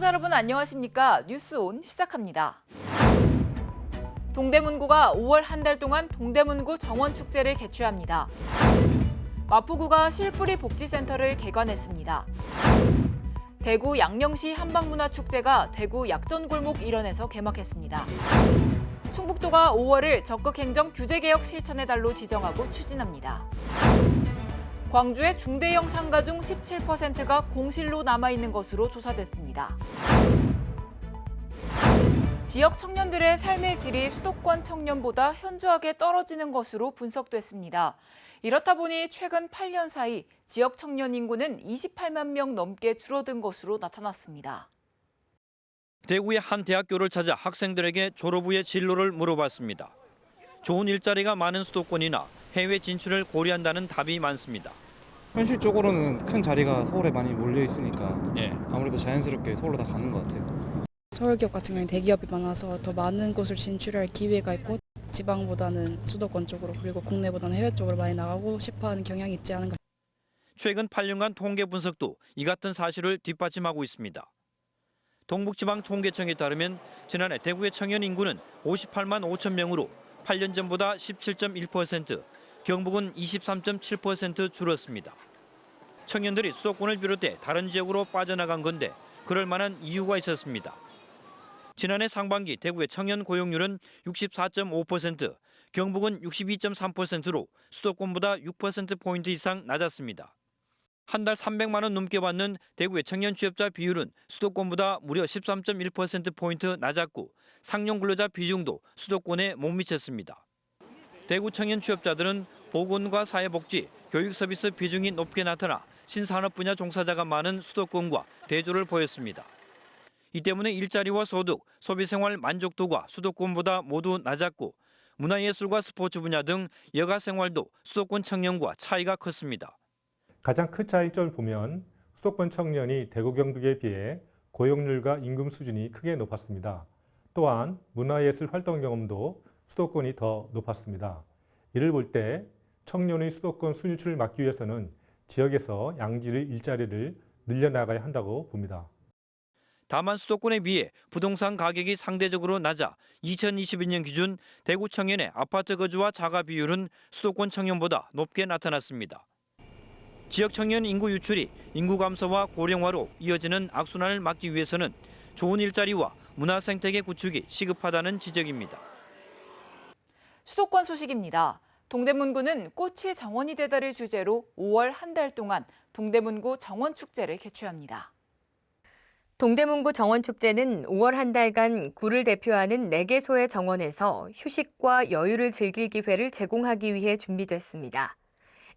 여러분 안녕하십니까? 뉴스온 시작합니다. 동대문구가 5월 한 달 동안 동대문구 정원축제를 개최합니다. 마포구가 실뿌리 복지센터를 개관했습니다. 대구 양령시 한방문화축제가 대구 약전골목 일원에서 개막했습니다. 충북도가 5월을 적극행정 규제개혁 실천의 달로 지정하고 추진합니다. 광주의 중대형 상가 중 17%가 공실로 남아있는 것으로 조사됐습니다. 지역 청년들의 삶의 질이 수도권 청년보다 현저하게 떨어지는 것으로 분석됐습니다. 이렇다 보니 최근 8년 사이 지역 청년 인구는 28만 명 넘게 줄어든 것으로 나타났습니다. 대구의 한 대학교를 찾아 학생들에게 졸업 후의 진로를 물어봤습니다. 좋은 일자리가 많은 수도권이나 해외 진출을 고려한다는 답이 많습니다. 현실적으로는 큰 자리가 서울에 많이 몰려 있으니까 예. 아무래도 자연스럽게 서울로 다 가는 것 같아요. 서울 기업 같은 경우는 대기업이 많아서 더 많은 곳을 진출할 기회가 있고 지방보다는 수도권 쪽으로 그리고 국내보다는 해외 쪽으로 많이 나가고 싶어하는 경향이 있지 않은가. 최근 8년간 통계 분석도 이 같은 사실을 뒷받침하고 있습니다. 동북지방통계청에 따르면 지난해 대구의 청년 인구는 58만 5천 명으로 8년 전보다 17.1%, 경북은 23.7% 줄었습니다. 청년들이 수도권을 비롯해 다른 지역으로 빠져나간 건데 그럴 만한 이유가 있었습니다. 지난해 상반기 대구의 청년 고용률은 64.5%, 경북은 62.3%로 수도권보다 6%포인트 이상 낮았습니다. 한 달 300만 원 넘게 받는 대구의 청년 취업자 비율은 수도권보다 무려 13.1%포인트 낮았고 상용 근로자 비중도 수도권에 못 미쳤습니다. 대구 청년 취업자들은 보건과 사회복지, 교육 서비스 비중이 높게 나타나 신산업 분야 종사자가 많은 수도권과 대조를 보였습니다. 이 때문에 일자리와 소득, 소비생활 만족도가 수도권보다 모두 낮았고 문화예술과 스포츠 분야 등 여가 생활도 수도권 청년과 차이가 컸습니다. 가장 큰 차이점을 보면 수도권 청년이 대구 경북에 비해 고용률과 임금 수준이 크게 높았습니다. 또한 문화예술 활동 경험도 수도권이 더 높았습니다. 이를 볼 때 청년의 수도권 순유출을 막기 위해서는 지역에서 양질의 일자리를 늘려나가야 한다고 봅니다. 다만 수도권에 비해 부동산 가격이 상대적으로 낮아 2022년 기준 대구 청년의 아파트 거주와 자가 비율은 수도권 청년보다 높게 나타났습니다. 지역 청년 인구 유출이 인구 감소와 고령화로 이어지는 악순환을 막기 위해서는 좋은 일자리와 문화 생태계 구축이 시급하다는 지적입니다. 수도권 소식입니다. 동대문구는 꽃이 정원이 되다를 주제로 5월 한 달 동안 동대문구 정원축제를 개최합니다. 동대문구 정원축제는 5월 한 달간 구를 대표하는 4개소의 정원에서 휴식과 여유를 즐길 기회를 제공하기 위해 준비됐습니다.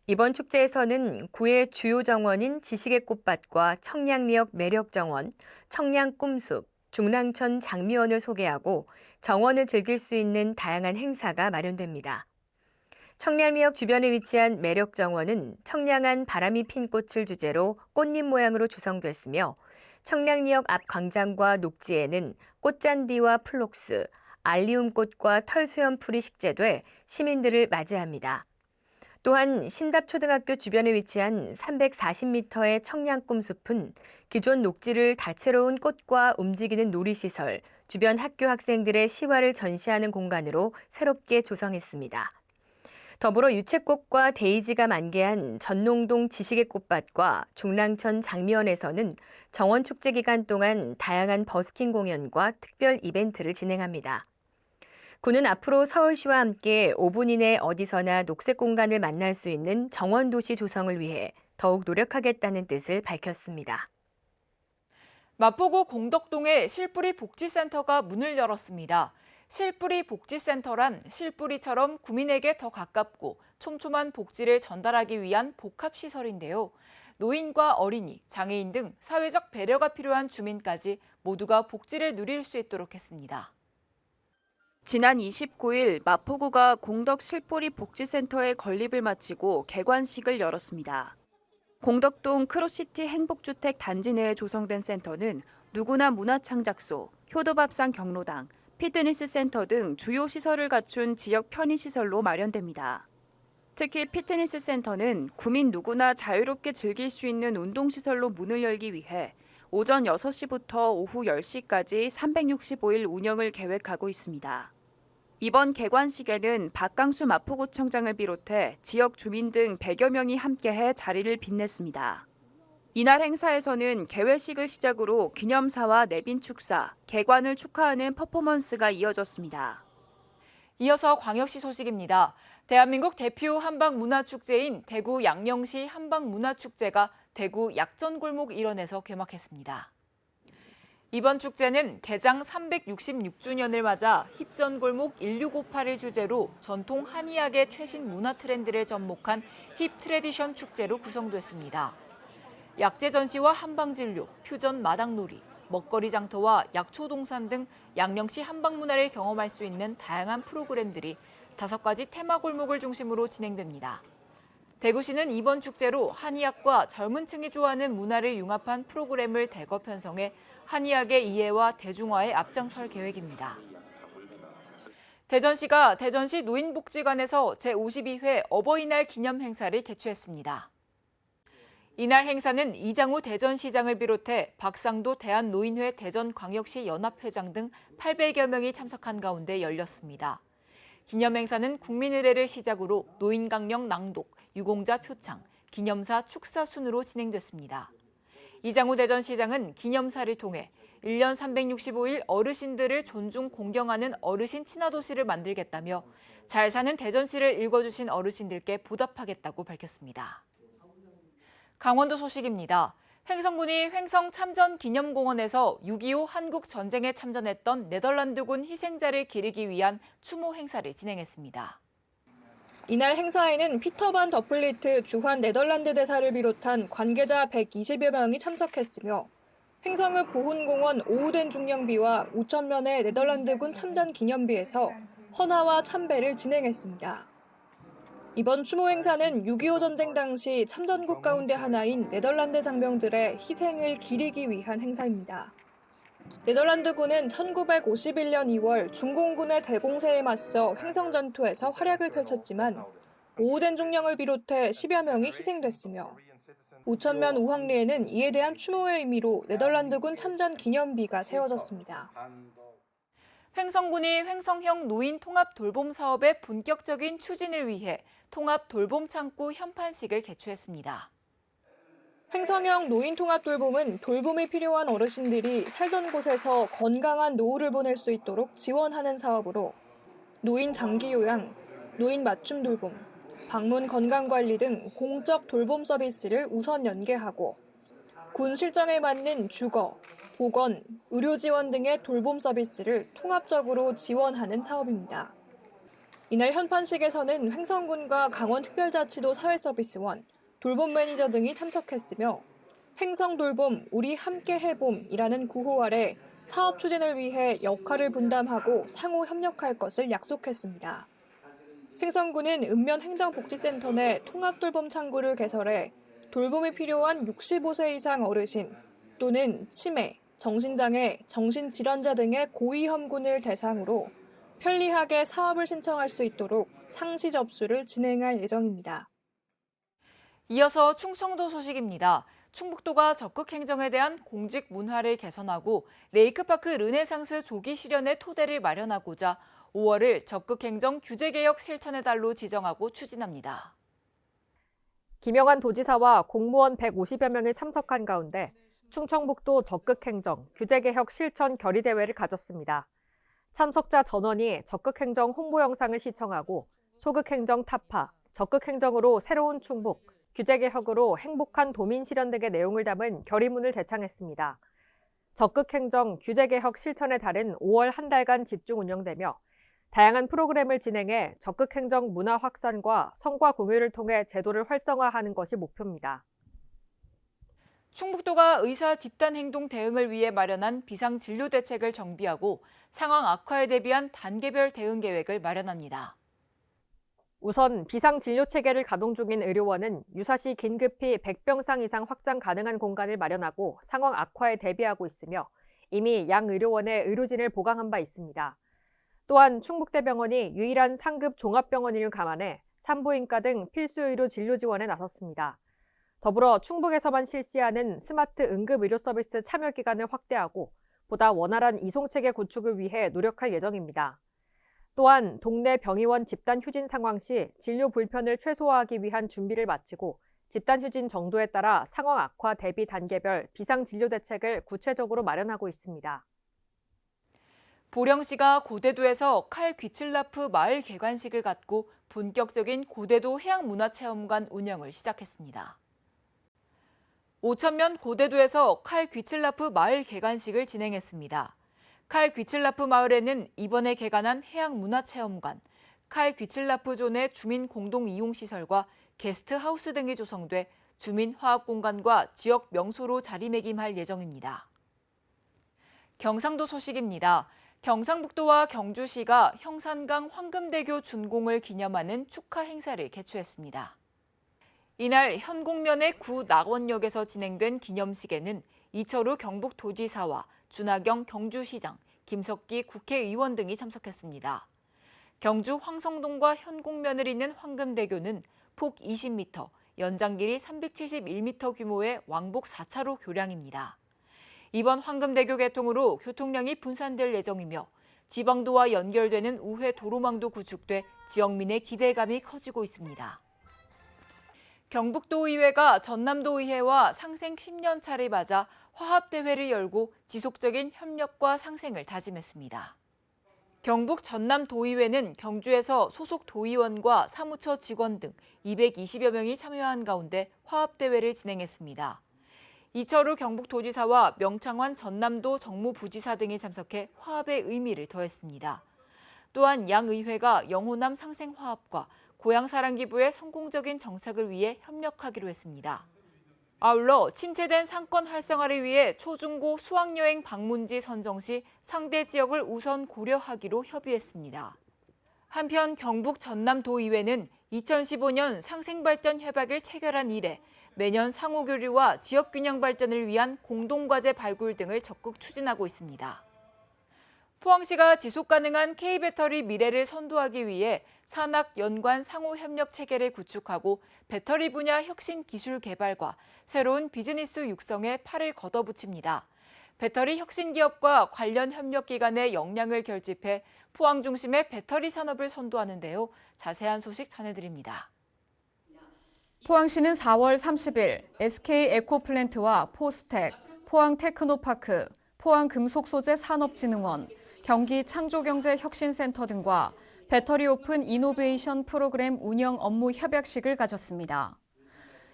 이번 축제에서는 구의 주요 정원인 지식의 꽃밭과 청량리역 매력정원, 청량꿈숲, 중랑천 장미원을 소개하고 정원을 즐길 수 있는 다양한 행사가 마련됩니다. 청량리역 주변에 위치한 매력정원은 청량한 바람이 핀 꽃을 주제로 꽃잎 모양으로 조성됐으며 청량리역 앞 광장과 녹지에는 꽃잔디와 플록스, 알리움꽃과 털수염풀이 식재돼 시민들을 맞이합니다. 또한 신답초등학교 주변에 위치한 340m의 청량꿈숲은 기존 녹지를 다채로운 꽃과 움직이는 놀이시설, 주변 학교 학생들의 시화를 전시하는 공간으로 새롭게 조성했습니다. 더불어 유채꽃과 데이지가 만개한 전농동 지식의 꽃밭과 중랑천 장미원에서는 정원축제 기간 동안 다양한 버스킹 공연과 특별 이벤트를 진행합니다. 구는 앞으로 서울시와 함께 5분 이내 어디서나 녹색 공간을 만날 수 있는 정원도시 조성을 위해 더욱 노력하겠다는 뜻을 밝혔습니다. 마포구 공덕동에 실뿌리 복지센터가 문을 열었습니다. 실뿌리 복지센터란 실뿌리처럼 구민에게 더 가깝고 촘촘한 복지를 전달하기 위한 복합시설인데요. 노인과 어린이, 장애인 등 사회적 배려가 필요한 주민까지 모두가 복지를 누릴 수 있도록 했습니다. 지난 29일 마포구가 공덕 실뿌리 복지센터의 건립을 마치고 개관식을 열었습니다. 공덕동 크로시티 행복주택 단지 내에 조성된 센터는 누구나 문화창작소, 효도밥상 경로당, 피트니스 센터 등 주요 시설을 갖춘 지역 편의시설로 마련됩니다. 특히 피트니스 센터는 구민 누구나 자유롭게 즐길 수 있는 운동시설로 문을 열기 위해 오전 6시부터 오후 10시까지 365일 운영을 계획하고 있습니다. 이번 개관식에는 박강수 마포구청장을 비롯해 지역 주민 등 100여 명이 함께해 자리를 빛냈습니다. 이날 행사에서는 개회식을 시작으로 기념사와 내빈 축사, 개관을 축하하는 퍼포먼스가 이어졌습니다. 이어서 광역시 소식입니다. 대한민국 대표 한방문화축제인 대구 양령시 한방문화축제가 대구 약전골목 일원에서 개막했습니다. 이번 축제는 개장 366주년을 맞아 힙전골목 1658을 주제로 전통 한의학의 최신 문화 트렌드를 접목한 힙 트래디션 축제로 구성됐습니다. 약재 전시와 한방진료, 퓨전 마당놀이, 먹거리 장터와 약초 동산 등 양령시 한방문화를 경험할 수 있는 다양한 프로그램들이 5가지 테마 골목을 중심으로 진행됩니다. 대구시는 이번 축제로 한의학과 젊은 층이 좋아하는 문화를 융합한 프로그램을 대거 편성해 한의학의 이해와 대중화에 앞장설 계획입니다. 대전시가 대전시 노인복지관에서 제52회 어버이날 기념 행사를 개최했습니다. 이날 행사는 이장우 대전시장을 비롯해 박상도 대한노인회 대전광역시 연합회장 등 800여 명이 참석한 가운데 열렸습니다. 기념 행사는 국민의례를 시작으로 노인강령 낭독, 유공자 표창, 기념사 축사 순으로 진행됐습니다. 이장우 대전시장은 기념사를 통해 1년 365일 어르신들을 존중 공경하는 어르신 친화도시를 만들겠다며 잘 사는 대전시를 읽어주신 어르신들께 보답하겠다고 밝혔습니다. 강원도 소식입니다. 횡성군이 횡성참전기념공원에서 6.25 한국전쟁에 참전했던 네덜란드군 희생자를 기리기 위한 추모 행사를 진행했습니다. 이날 행사에는 피터 반 더플리트 주한 네덜란드 대사를 비롯한 관계자 120여 명이 참석했으며 횡성읍 보훈공원 오후된 중령비와 5,000면의 네덜란드군 참전 기념비에서 헌화와 참배를 진행했습니다. 이번 추모 행사는 6.25 전쟁 당시 참전국 가운데 하나인 네덜란드 장병들의 희생을 기리기 위한 행사입니다. 네덜란드군은 1951년 2월 중공군의 대공세에 맞서 횡성전투에서 활약을 펼쳤지만 오후된 중령을 비롯해 10여 명이 희생됐으며 5,000면 우황리에는 이에 대한 추모의 의미로 네덜란드군 참전 기념비가 세워졌습니다. 횡성군이 횡성형 노인 통합 돌봄 사업의 본격적인 추진을 위해 통합 돌봄 창구 현판식을 개최했습니다. 횡성형 노인 통합 돌봄은 돌봄이 필요한 어르신들이 살던 곳에서 건강한 노후를 보낼 수 있도록 지원하는 사업으로 노인 장기 요양, 노인 맞춤 돌봄, 방문 건강관리 등 공적 돌봄 서비스를 우선 연계하고 군 실정에 맞는 주거, 보건, 의료 지원 등의 돌봄 서비스를 통합적으로 지원하는 사업입니다. 이날 현판식에서는 횡성군과 강원특별자치도 사회서비스원, 돌봄 매니저 등이 참석했으며 횡성돌봄 우리 함께 해봄이라는 구호 아래 사업 추진을 위해 역할을 분담하고 상호 협력할 것을 약속했습니다. 횡성군은 읍면 행정복지센터 내 통합돌봄 창구를 개설해 돌봄이 필요한 65세 이상 어르신 또는 치매, 정신장애, 정신질환자 등의 고위험군을 대상으로 편리하게 사업을 신청할 수 있도록 상시 접수를 진행할 예정입니다. 이어서 충청도 소식입니다. 충북도가 적극 행정에 대한 공직 문화를 개선하고 레이크파크 르네상스 조기 실현의 토대를 마련하고자 5월을 적극 행정 규제개혁 실천의 달로 지정하고 추진합니다. 김영환 도지사와 공무원 150여 명이 참석한 가운데 충청북도 적극행정 규제개혁 실천 결의대회를 가졌습니다. 참석자 전원이 적극행정 홍보 영상을 시청하고 소극행정 타파, 적극행정으로 새로운 충북, 규제개혁으로 행복한 도민 실현 등의 내용을 담은 결의문을 제창했습니다. 적극행정 규제개혁 실천의 달은 5월 한 달간 집중 운영되며 다양한 프로그램을 진행해 적극행정 문화 확산과 성과 공유를 통해 제도를 활성화하는 것이 목표입니다. 충북도가 의사 집단 행동 대응을 위해 마련한 비상진료 대책을 정비하고 상황 악화에 대비한 단계별 대응 계획을 마련합니다. 우선 비상진료체계를 가동 중인 의료원은 유사시 긴급히 100병상 이상 확장 가능한 공간을 마련하고 상황 악화에 대비하고 있으며 이미 양 의료원에 의료진을 보강한 바 있습니다. 또한 충북대병원이 유일한 상급 종합병원임을 감안해 산부인과 등 필수 의료 진료 지원에 나섰습니다. 더불어 충북에서만 실시하는 스마트 응급 의료 서비스 참여 기간을 확대하고 보다 원활한 이송체계 구축을 위해 노력할 예정입니다. 또한 동네 병의원 집단 휴진 상황 시 진료 불편을 최소화하기 위한 준비를 마치고 집단 휴진 정도에 따라 상황 악화 대비 단계별 비상진료 대책을 구체적으로 마련하고 있습니다. 보령시가 고대도에서 칼 귀칠라프 마을 개관식을 갖고 본격적인 고대도 해양문화체험관 운영을 시작했습니다. 5천면 고대도에서 칼 귀칠라프 마을 개관식을 진행했습니다. 칼 귀칠라프 마을에는 이번에 개관한 해양문화체험관, 칼 귀칠라프 존의 주민 공동 이용시설과 게스트하우스 등이 조성돼 주민 화합 공간과 지역 명소로 자리매김할 예정입니다. 경상도 소식입니다. 경상북도와 경주시가 형산강 황금대교 준공을 기념하는 축하 행사를 개최했습니다. 이날 현곡면의 구 낙원역에서 진행된 기념식에는 이철우 경북도지사와 준하경 경주시장, 김석기 국회의원 등이 참석했습니다. 경주 황성동과 현곡면을 잇는 황금대교는 폭 20m, 연장 길이 371m 규모의 왕복 4차로 교량입니다. 이번 황금대교 개통으로 교통량이 분산될 예정이며 지방도와 연결되는 우회 도로망도 구축돼 지역민의 기대감이 커지고 있습니다. 경북도의회가 전남도의회와 상생 10년차를 맞아 화합대회를 열고 지속적인 협력과 상생을 다짐했습니다. 경북 전남도의회는 경주에서 소속 도의원과 사무처 직원 등 220여 명이 참여한 가운데 화합대회를 진행했습니다. 이철우 경북도지사와 명창환 전남도 정무부지사 등이 참석해 화합의 의미를 더했습니다. 또한 양 의회가 영호남 상생화합과 고향사랑기부의 성공적인 정착을 위해 협력하기로 했습니다. 아울러 침체된 상권 활성화를 위해 초중고 수학여행 방문지 선정 시 상대 지역을 우선 고려하기로 협의했습니다. 한편 경북 전남도의회는 2015년 상생발전 협약을 체결한 이래 매년 상호교류와 지역균형 발전을 위한 공동과제 발굴 등을 적극 추진하고 있습니다. 포항시가 지속가능한 K배터리 미래를 선도하기 위해 산학 연관 상호협력 체계를 구축하고 배터리 분야 혁신 기술 개발과 새로운 비즈니스 육성에 팔을 걷어붙입니다. 배터리 혁신 기업과 관련 협력기관의 역량을 결집해 포항 중심의 배터리 산업을 선도하는데요. 자세한 소식 전해드립니다. 포항시는 4월 30일 SK에코플랜트와 포스텍, 포항테크노파크, 포항금속소재산업진흥원, 경기창조경제혁신센터 등과 배터리 오픈 이노베이션 프로그램 운영 업무 협약식을 가졌습니다.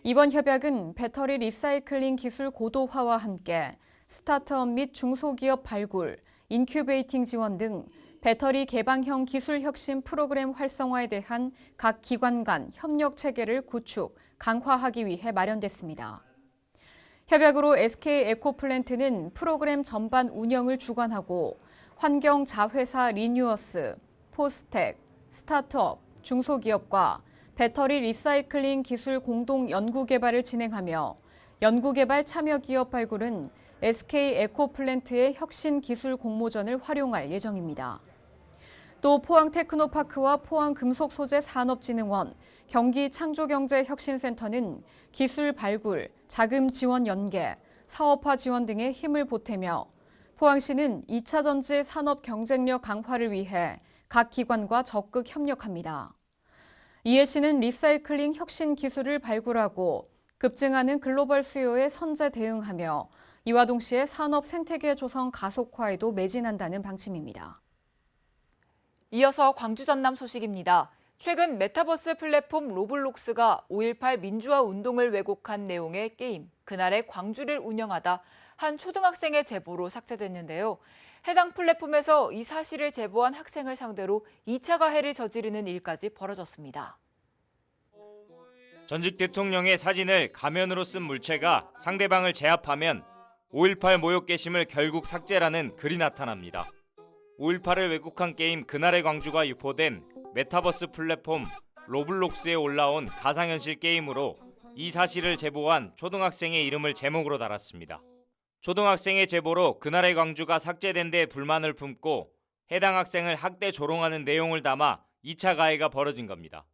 이번 협약은 배터리 리사이클링 기술 고도화와 함께 스타트업 및 중소기업 발굴, 인큐베이팅 지원 등 배터리 개방형 기술 혁신 프로그램 활성화에 대한 각 기관 간 협력 체계를 구축, 강화하기 위해 마련됐습니다. 협약으로 SK에코플랜트는 프로그램 전반 운영을 주관하고 환경자회사 리뉴어스, 포스텍, 스타트업, 중소기업과 배터리 리사이클링 기술 공동 연구개발을 진행하며 연구개발 참여기업 발굴은 SK에코플랜트의 혁신 기술 공모전을 활용할 예정입니다. 또 포항테크노파크와 포항금속소재산업진흥원, 경기창조경제혁신센터는 기술 발굴, 자금 지원 연계, 사업화 지원 등에 힘을 보태며 포항시는 2차 전지 산업 경쟁력 강화를 위해 각 기관과 적극 협력합니다. 이에 시는 리사이클링 혁신 기술을 발굴하고 급증하는 글로벌 수요에 선제 대응하며 이와 동시에 산업 생태계 조성 가속화에도 매진한다는 방침입니다. 이어서 광주 전남 소식입니다. 최근 메타버스 플랫폼 로블록스가 5.18 민주화 운동을 왜곡한 내용의 게임 그날의 광주를 운영하다 한 초등학생의 제보로 삭제됐는데요. 해당 플랫폼에서 이 사실을 제보한 학생을 상대로 2차 가해를 저지르는 일까지 벌어졌습니다. 전직 대통령의 사진을 가면으로 쓴 물체가 상대방을 제압하면 5.18 모욕 게시물 결국 삭제라는 글이 나타납니다. 5.18을 왜곡한 게임 그날의 광주가 유포된 메타버스 플랫폼 로블록스에 올라온 가상현실 게임으로 이 사실을 제보한 초등학생의 이름을 제목으로 달았습니다. 초등학생의 제보로 그날의 광주가 삭제된 데 불만을 품고 해당 학생을 학대 조롱하는 내용을 담아 2차 가해가 벌어진 겁니다.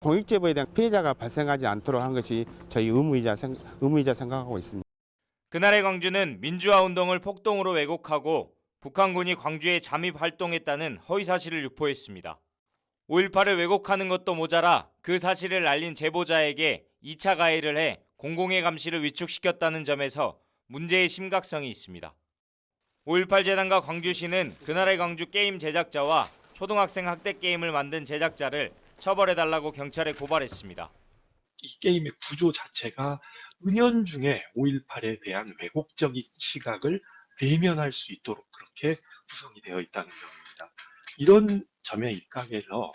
공익제보에 대한 피해자가 발생하지 않도록 한 것이 저희 의무이자 생각하고 있습니다. 그날의 광주는 민주화 운동을 폭동으로 왜곡하고 북한군이 광주에 잠입 활동했다는 허위 사실을 유포했습니다. 5.18을 왜곡하는 것도 모자라 그 사실을 알린 제보자에게 2차 가해를 해 공공의 감시를 위축시켰다는 점에서 문제의 심각성이 있습니다. 5.18 재단과 광주시는 그날의 광주 게임 제작자와 초등학생 학대 게임을 만든 제작자를 처벌해달라고 경찰에 고발했습니다. 이 게임의 구조 자체가 은연중에 5.18에 대한 왜곡적인 시각을 외면할 수 있도록 그렇게 구성이 되어 있다는 점입니다. 이런 점에 입각해서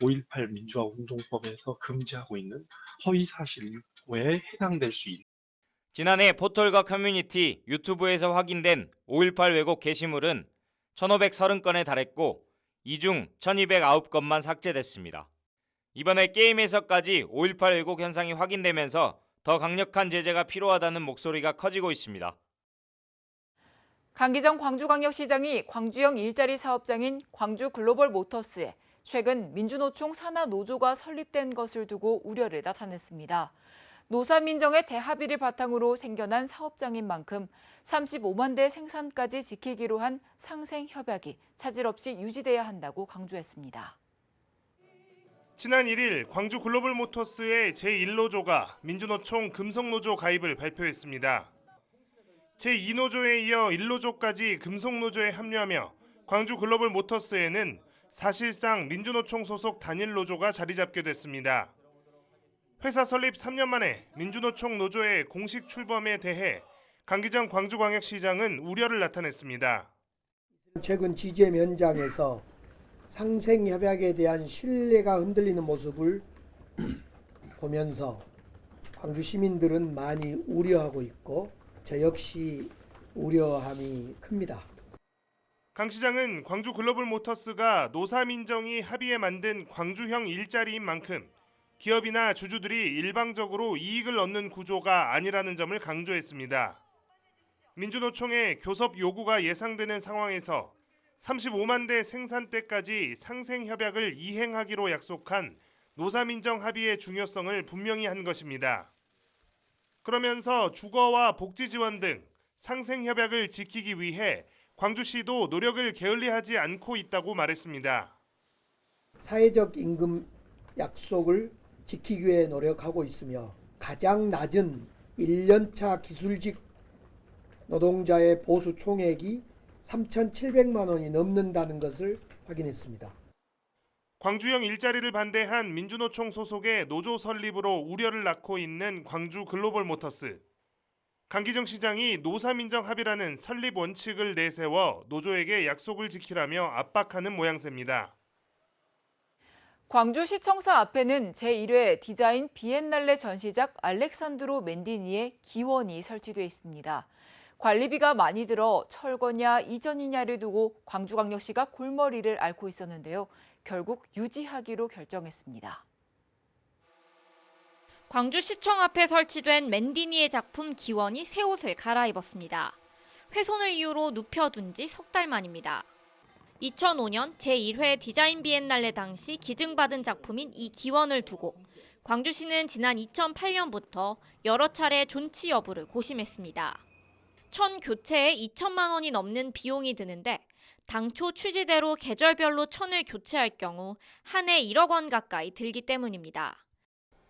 5.18 민주화 운동법에서 금지하고 있는 허위 사실 유포에 해당될 수 있는 지난해 포털과 커뮤니티, 유튜브에서 확인된 5.18 왜곡 게시물은 1,530건에 달했고 이 중 1,209건만 삭제됐습니다. 이번에 게임에서까지 5.18 왜곡 현상이 확인되면서 더 강력한 제재가 필요하다는 목소리가 커지고 있습니다. 강기정 광주광역시장이 광주형 일자리 사업장인 광주글로벌모터스에 최근 민주노총 산하노조가 설립된 것을 두고 우려를 나타냈습니다. 노사민정의 대합의를 바탕으로 생겨난 사업장인 만큼 35만 대 생산까지 지키기로 한 상생협약이 차질 없이 유지돼야 한다고 강조했습니다. 지난 1일 광주글로벌모터스의 제1노조가 민주노총 금속노조 가입을 발표했습니다. 제2노조에 이어 1노조까지 금속노조에 합류하며 광주글로벌모터스에는 사실상 민주노총 소속 단일노조가 자리 잡게 됐습니다. 회사 설립 3년 만에 민주노총 노조의 공식 출범에 대해 강기정 광주광역시장은 우려를 나타냈습니다. 최근 지지엠 현장에서 상생협약에 대한 신뢰가 흔들리는 모습을 보면서 광주 시민들은 많이 우려하고 있고 저 역시 우려함이 큽니다. 강 시장은 광주글로벌모터스가 노사민정이 합의해 만든 광주형 일자리인 만큼 기업이나 주주들이 일방적으로 이익을 얻는 구조가 아니라는 점을 강조했습니다. 민주노총의 교섭 요구가 예상되는 상황에서 35만 대 생산대까지 상생협약을 이행하기로 약속한 노사민정 합의의 중요성을 분명히 한 것입니다. 그러면서 주거와 복지 지원 등 상생협약을 지키기 위해 광주시도 노력을 게을리하지 않고 있다고 말했습니다. 사회적 임금 약속을 지키기 위해 노력하고 있으며 가장 낮은 1년차 기술직 노동자의 보수 총액이 3,700만 원이 넘는다는 것을 확인했습니다. 광주형 일자리를 반대한 민주노총 소속의 노조 설립으로 우려를 낳고 있는 광주글로벌모터스. 강기정 시장이 노사민정 합의라는 설립 원칙을 내세워 노조에게 약속을 지키라며 압박하는 모양새입니다. 광주시청사 앞에는 제1회 디자인 비엔날레 전시작 알렉산드로 맨디니의 기원이 설치돼 있습니다. 관리비가 많이 들어 철거냐 이전이냐를 두고 광주광역시가 골머리를 앓고 있었는데요. 결국 유지하기로 결정했습니다. 광주시청 앞에 설치된 맨디니의 작품 기원이 새 옷을 갈아입었습니다. 훼손을 이유로 눕혀둔 지 석 달 만입니다. 2005년 제1회 디자인 비엔날레 당시 기증받은 작품인 이 기원을 두고 광주시는 지난 2008년부터 여러 차례 존치 여부를 고심했습니다. 천 교체에 2천만 원이 넘는 비용이 드는데 당초 취지대로 계절별로 천을 교체할 경우 한 해 1억 원 가까이 들기 때문입니다.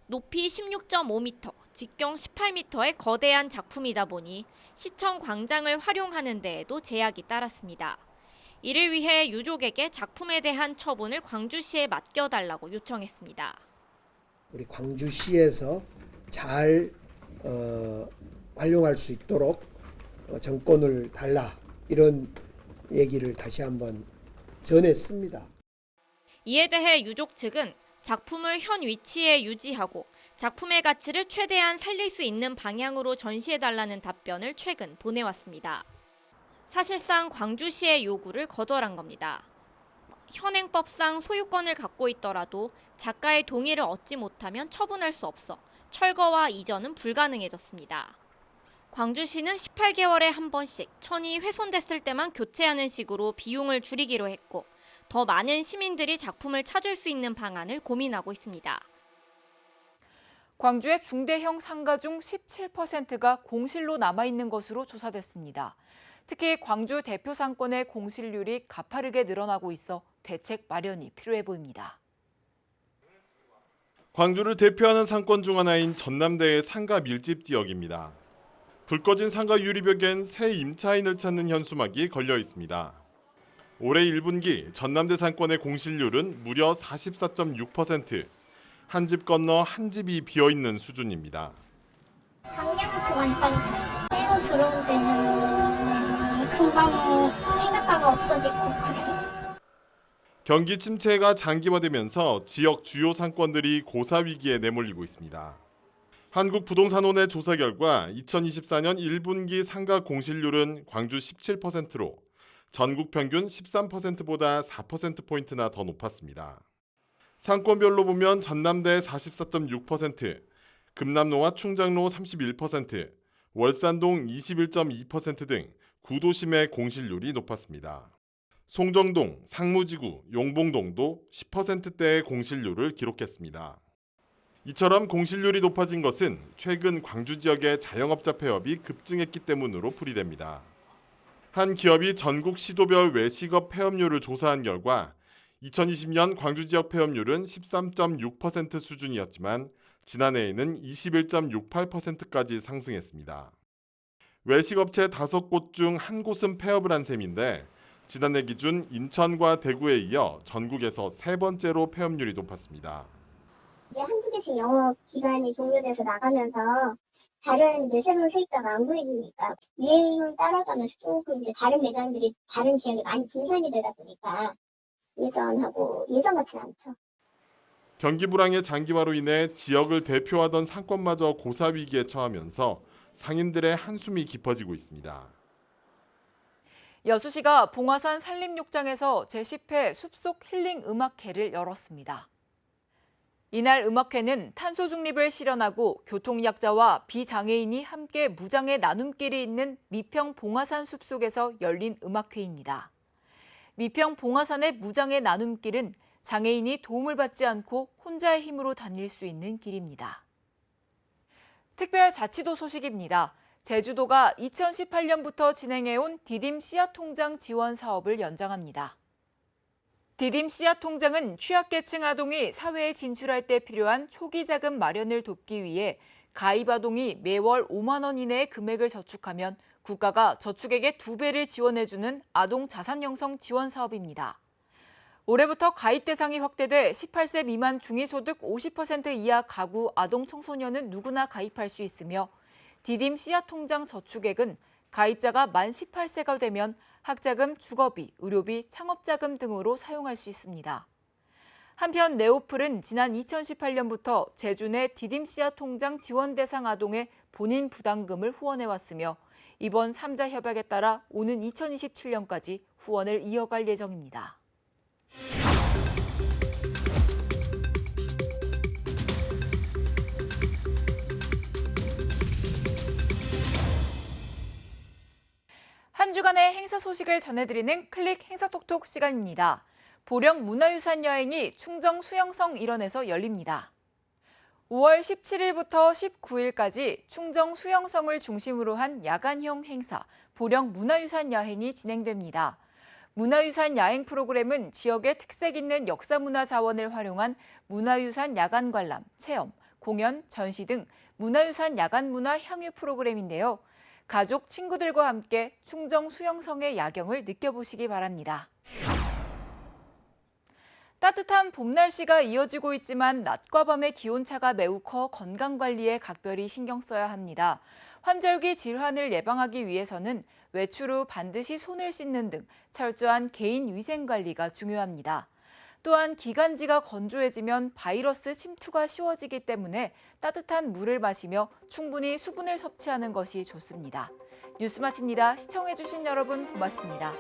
높이 16.5m, 직경 18m의 거대한 작품이다 보니 시청 광장을 활용하는 데에도 제약이 따랐습니다. 이를 위해 유족에게 작품에 대한 처분을 광주시에 맡겨달라고 요청했습니다. 우리 광주시에서 잘 활용할 수 있도록 정권을 달라 이런 얘기를 다시 한번 전했습니다. 이에 대해 유족 측은 작품을 현 위치에 유지하고 작품의 가치를 최대한 살릴 수 있는 방향으로 전시해달라는 답변을 최근 보내왔습니다. 사실상 광주시의 요구를 거절한 겁니다. 현행법상 소유권을 갖고 있더라도 작가의 동의를 얻지 못하면 처분할 수 없어 철거와 이전은 불가능해졌습니다. 광주시는 18개월에 한 번씩 천이 훼손됐을 때만 교체하는 식으로 비용을 줄이기로 했고 더 많은 시민들이 작품을 찾을 수 있는 방안을 고민하고 있습니다. 광주의 중대형 상가 중 17%가 공실로 남아있는 것으로 조사됐습니다. 특히 광주 대표 상권의 공실률이 가파르게 늘어나고 있어 대책 마련이 필요해 보입니다. 광주를 대표하는 상권 중 하나인 전남대의 상가 밀집 지역입니다. 불 꺼진 상가 유리벽엔 새 임차인을 찾는 현수막이 걸려 있습니다. 올해 1분기 전남대 상권의 공실률은 무려 44.6%, 한 집 건너 한 집이 비어있는 수준입니다. 작년부터 완빵했어요. 새로 들어온 데는 금방 생각가가 없어지고 그래요. 경기 침체가 장기화되면서 지역 주요 상권들이 고사 위기에 내몰리고 있습니다. 한국부동산원의 조사 결과 2024년 1분기 상가 공실률은 광주 17%로 전국 평균 13%보다 4%포인트나 더 높았습니다. 상권별로 보면 전남대 44.6%, 금남로와 충장로 31%, 월산동 21.2% 등 구도심의 공실률이 높았습니다. 송정동, 상무지구, 용봉동도 10%대의 공실률을 기록했습니다. 이처럼 공실률이 높아진 것은 최근 광주 지역의 자영업자 폐업이 급증했기 때문으로 풀이됩니다. 한 기업이 전국 시도별 외식업 폐업률을 조사한 결과 2020년 광주 지역 폐업률은 13.6% 수준이었지만 지난해에는 21.68%까지 상승했습니다. 외식업체 5곳 중 한 곳은 폐업을 한 셈인데 지난해 기준 인천과 대구에 이어 전국에서 3번째로 폐업률이 높았습니다. 한두 개씩 영업 기간이 종료돼서 나가면서 다른 새로운 수익자가 안 보이니까 유행을 따라가면서 조금 다른 매장들이 다른 지역에 많이 분산이 되다 보니까 예전같지 않죠. 경기 불황의 장기화로 인해 지역을 대표하던 상권마저 고사 위기에 처하면서 상인들의 한숨이 깊어지고 있습니다. 여수시가 봉화산 산림욕장에서 제10회 숲속 힐링 음악회를 열었습니다. 이날 음악회는 탄소 중립을 실현하고 교통약자와 비장애인이 함께 무장의 나눔길이 있는 미평 봉화산 숲속에서 열린 음악회입니다. 미평 봉화산의 무장의 나눔길은 장애인이 도움을 받지 않고 혼자의 힘으로 다닐 수 있는 길입니다. 특별자치도 소식입니다. 제주도가 2018년부터 진행해온 디딤 씨앗 통장 지원 사업을 연장합니다. 디딤 씨앗 통장은 취약계층 아동이 사회에 진출할 때 필요한 초기 자금 마련을 돕기 위해 가입 아동이 매월 5만 원 이내의 금액을 저축하면 국가가 저축액의 2배를 지원해주는 아동 자산 형성 지원 사업입니다. 올해부터 가입 대상이 확대돼 18세 미만 중위소득 50% 이하 가구 아동 청소년은 누구나 가입할 수 있으며 디딤 씨앗 통장 저축액은 가입자가 만 18세가 되면 학자금, 주거비, 의료비, 창업자금 등으로 사용할 수 있습니다. 한편 네오플은 지난 2018년부터 제주 내 디딤 씨앗 통장 지원 대상 아동의 본인 부담금을 후원해왔으며 이번 3자 협약에 따라 오는 2027년까지 후원을 이어갈 예정입니다. 한 주간의 행사 소식을 전해드리는 클릭 행사톡톡 시간입니다. 보령 문화유산 여행이 충정 수영성 일원에서 열립니다. 5월 17일부터 19일까지 충정 수영성을 중심으로 한 야간형 행사, 보령 문화유산 야행이 진행됩니다. 문화유산 야행 프로그램은 지역의 특색 있는 역사문화 자원을 활용한 문화유산 야간 관람, 체험, 공연, 전시 등 문화유산 야간 문화 향유 프로그램인데요. 가족, 친구들과 함께 충정 수영성의 야경을 느껴보시기 바랍니다. 따뜻한 봄 날씨가 이어지고 있지만 낮과 밤의 기온차가 매우 커 건강관리에 각별히 신경 써야 합니다. 환절기 질환을 예방하기 위해서는 외출 후 반드시 손을 씻는 등 철저한 개인 위생관리가 중요합니다. 또한 기관지가 건조해지면 바이러스 침투가 쉬워지기 때문에 따뜻한 물을 마시며 충분히 수분을 섭취하는 것이 좋습니다. 뉴스 마칩니다. 시청해주신 여러분 고맙습니다.